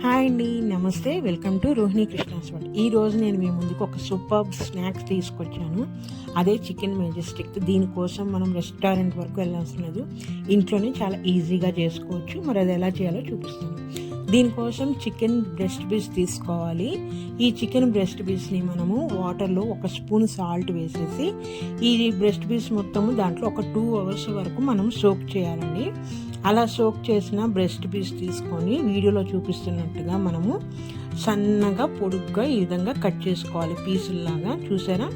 Hi అండి, నమస్తే. Welcome to Rohini Krishna's world. ఈరోజు నేను మీ ముందుకు ఒక సూపర్ స్నాక్స్ తీసుకొచ్చాను. అదే చికెన్ మెజెస్టిక్. దీనికోసం మనం రెస్టారెంట్ వరకు వెళ్ళాల్సిన లేదు, ఇంట్లోనే చాలా ఈజీగా చేసుకోవచ్చు. మరి అది ఎలా చేయాలో చూపిస్తాను. దీనికోసం చికెన్ బ్రెస్ట్ పీస్ తీసుకోవాలి. ఈ చికెన్ బ్రెస్ట్ పీస్ని మనము వాటర్లో 1 స్పూన్ సాల్ట్ వేసేసి ఈ బ్రెస్ట్ పీస్ మొత్తము దాంట్లో ఒక 2 అవర్స్ వరకు మనం సోక్ చేయాలండి. అలా సోక్ చేసిన బ్రెస్ట్ పీస్ తీసుకొని వీడియోలో చూపిస్తున్నట్టుగా మనము సన్నగా పొడుగ్గా ఈ విధంగా కట్ చేసుకోవాలి. పీసుల్లాగా చూసారా,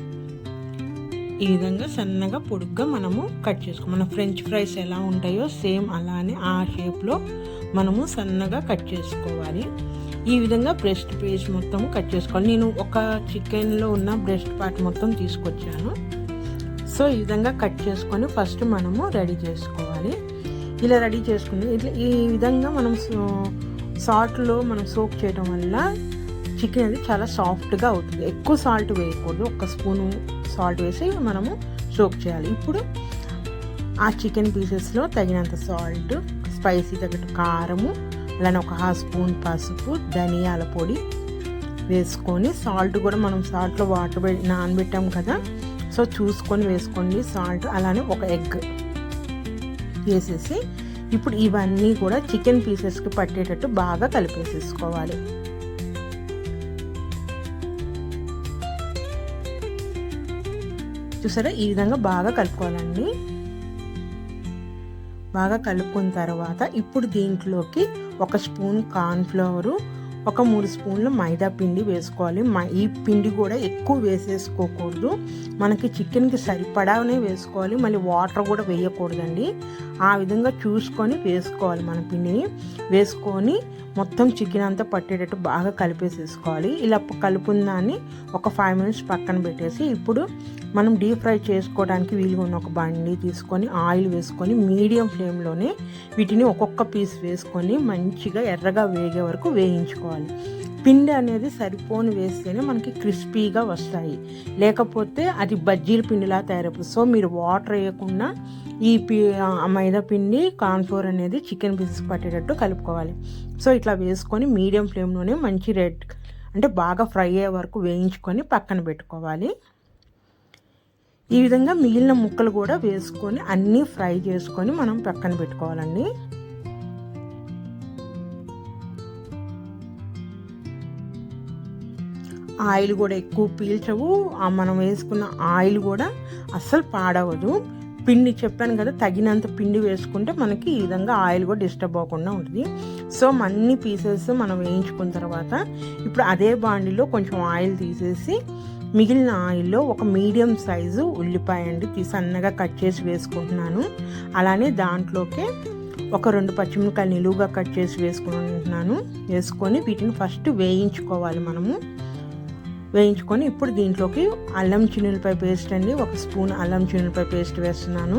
ఈ విధంగా సన్నగా పొడుగ్గా మనము కట్ చేసుకోవాలి. మన ఫ్రెంచ్ ఫ్రైస్ ఎలా ఉంటాయో సేమ్ అలానే ఆ షేప్లో మనము సన్నగా కట్ చేసుకోవాలి. ఈ విధంగా బ్రెస్ట్ పీస్ మొత్తం కట్ చేసుకోవాలి. నేను ఒక చికెన్లో ఉన్న బ్రెస్ట్ పార్ట్ మొత్తం తీసుకొచ్చాను. సో ఈ విధంగా కట్ చేసుకొని ఫస్ట్ మనము రెడీ చేసుకోవాలి. ఇలా రెడీ చేసుకుని ఇట్లా ఈ విధంగా మనం సాల్ట్లో మనం సోక్ చేయడం వల్ల చికెన్ అది చాలా సాఫ్ట్గా అవుతుంది. ఎక్కువ సాల్ట్ వేయకూడదు, 1 స్పూను సాల్ట్ వేసి మనము సోక్ చేయాలి. ఇప్పుడు ఆ చికెన్ పీసెస్లో తగినంత సాల్ట్, స్పైసీ తగ్గట్టు కారము, అలానే 1/2 స్పూన్ పసుపు, ధనియాల పొడి వేసుకొని, సాల్ట్ కూడా మనం సాల్ట్లో వాటర్ నానబెట్టాం కదా, సో చూసుకొని వేసుకోండి సాల్ట్. అలానే 1 ఎగ్ వేసేసి ఇప్పుడు ఇవన్నీ కూడా చికెన్ పీసెస్కి పట్టేటట్టు బాగా కలిపేసేసుకోవాలి. చూసారా, ఈ విధంగా బాగా కలుపుకోవాలండి. బాగా కలుపుకున్న తర్వాత ఇప్పుడు దీంట్లోకి 1 స్పూన్ కార్న్ఫ్లవరు, 3 స్పూన్లు మైదా పిండి వేసుకోవాలి. ఈ పిండి కూడా ఎక్కువ వేసేసుకోకూడదు, మనకి చికెన్కి సరిపడానే వేసుకోవాలి. మళ్ళీ వాటర్ కూడా వేయకూడదండి. ఆ విధంగా చూసుకొని వేసుకోవాలి. మన పిండిని వేసుకొని మొత్తం చికెన్ అంతా పట్టేటట్టు బాగా కలిపేసేసుకోవాలి. ఇలా కలుపున్న దాన్ని ఒక 5 మినిట్స్ పక్కన పెట్టేసి ఇప్పుడు మనం డీప్ ఫ్రై చేసుకోవడానికి వీలుగా ఉన్న ఒక బండి తీసుకొని ఆయిల్ వేసుకొని మీడియం ఫ్లేమ్లోనే వీటిని ఒక్కొక్క పీస్ వేసుకొని మంచిగా ఎర్రగా వేగే వరకు వేయించుకోవాలి. పిండి అనేది సరిపోని వేస్తేనే మనకి క్రిస్పీగా వస్తాయి, లేకపోతే అది బజ్జీల పిండిలా తయారైపోతుంది. సో మీరు వాటర్ వేయకుండా ఈ మైదా పిండి, కార్న్ఫ్లోర్ అనేది చికెన్ పీసెస్ పట్టేటట్టు కలుపుకోవాలి. సో ఇట్లా వేసుకొని మీడియం ఫ్లేమ్లోనే మంచి రెడ్ అంటే బాగా ఫ్రై అయ్యే వరకు వేయించుకొని పక్కన పెట్టుకోవాలి. ఈ విధంగా మిగిలిన ముక్కలు కూడా వేసుకొని అన్నీ ఫ్రై చేసుకొని మనం పక్కన పెట్టుకోవాలండి. ఆయిల్ కూడా ఎక్కువ పీల్చవు, మనం వేసుకున్న ఆయిల్ కూడా అస్సలు పాడవదు. పిండి చెప్పాను కదా, తగినంత పిండి వేసుకుంటే మనకి ఈ విధంగా ఆయిల్ కూడా డిస్టర్బ్ అవ్వకుండా ఉంటుంది. సో అన్ని పీసెస్ మనం వేయించుకున్న తర్వాత ఇప్పుడు అదే బాండిలో కొంచెం ఆయిల్ తీసేసి మిగిలిన ఆయిల్లో ఒక మీడియం సైజు ఉల్లిపాయ అండి సన్నగా కట్ చేసి వేసుకుంటున్నాను. అలానే దాంట్లోకి ఒక 2 పచ్చిమిరపకాయలు నిలువుగా కట్ చేసి వేసుకుంటున్నాను. వేసుకొని వీటిని ఫస్ట్ వేయించుకోవాలి. మనము వేయించుకొని ఇప్పుడు దీంట్లోకి అల్లం చిన్నులపాయ పేస్ట్ అండి 1 స్పూన్ అల్లం చిన్నులపాయ పేస్ట్ వేస్తున్నాను.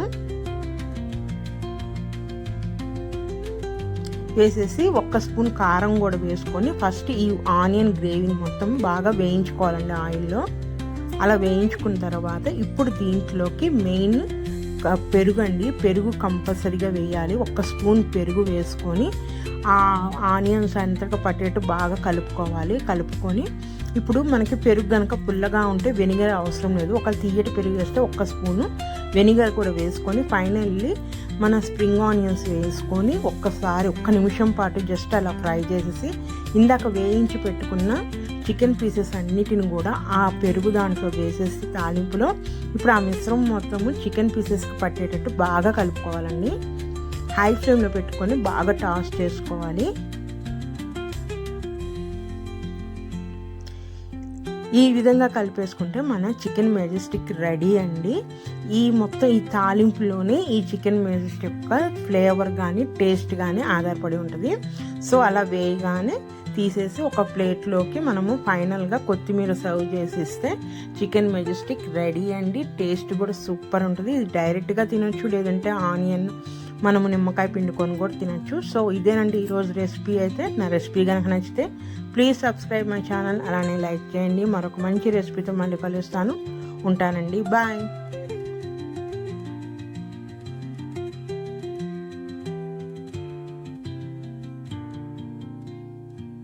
వేసేసి 1 స్పూన్ కారం కూడా వేసుకొని ఫస్ట్ ఈ ఆనియన్ గ్రేవీని మొత్తం బాగా వేయించుకోవాలండి ఆయిల్లో. అలా వేయించుకున్న తర్వాత ఇప్పుడు దీంట్లోకి మెయిన్ పెరుగు అండి. పెరుగు కంపల్సరీగా వేయాలి. 1 స్పూన్ పెరుగు వేసుకొని ఆ ఆనియన్స్ అంతగా పట్టేట్టు బాగా కలుపుకొని ఇప్పుడు మనకి పెరుగు కనుక పుల్లగా ఉంటే వెనిగర్ అవసరం లేదు. ఒక తీయటి పెరుగు వేస్తే 1 స్పూను వెనిగర్ కూడా వేసుకొని ఫైనల్లీ మన స్ప్రింగ్ ఆనియన్స్ వేసుకొని ఒక్కసారి 1 నిమిషం పాటు జస్ట్ అలా ఫ్రై చేసేసి ఇందాక వేయించి పెట్టుకున్న చికెన్ పీసెస్ అన్నిటిని కూడా ఆ పెరుగు దాంట్లో వేసేసి తాలింపులో ఇప్పుడు ఆ మిశ్రమం మొత్తము చికెన్ పీసెస్కి పట్టేటట్టు బాగా కలుపుకోవాలండి. హై ఫ్లేమ్లో పెట్టుకొని బాగా టాస్ చేసుకోవాలి. ఈ విధంగా కలిపేసుకుంటే మన చికెన్ మెజెస్టిక్ రెడీ అండి. ఈ మొత్తం ఈ తాలింపులోనే ఈ చికెన్ మెజెస్టిక్ యొక్క ఫ్లేవర్ కానీ టేస్ట్ కానీ ఆధారపడి ఉంటుంది. సో అలా వేయగానే తీసేసి ఒక ప్లేట్లోకి మనము ఫైనల్గా కొత్తిమీర సర్వ్ చేసి ఇస్తే చికెన్ మెజెస్టిక్ రెడీ అండి. టేస్ట్ కూడా సూపర్ ఉంటుంది. ఇది డైరెక్ట్గా తినొచ్చు, లేదంటే ఆనియన్ మనము నిమ్మకాయ పిండుకొని కూడా తినచ్చు. సో ఇదేనండి ఈరోజు రెసిపీ. అయితే నా రెసిపీ కనుక నచ్చితే ప్లీజ్ సబ్స్క్రైబ్ మై ఛానల్, అలానే లైక్ చేయండి. మరొక మంచి రెసిపీతో మళ్ళీ కలుస్తాను. ఉంటానండి, బాయ్.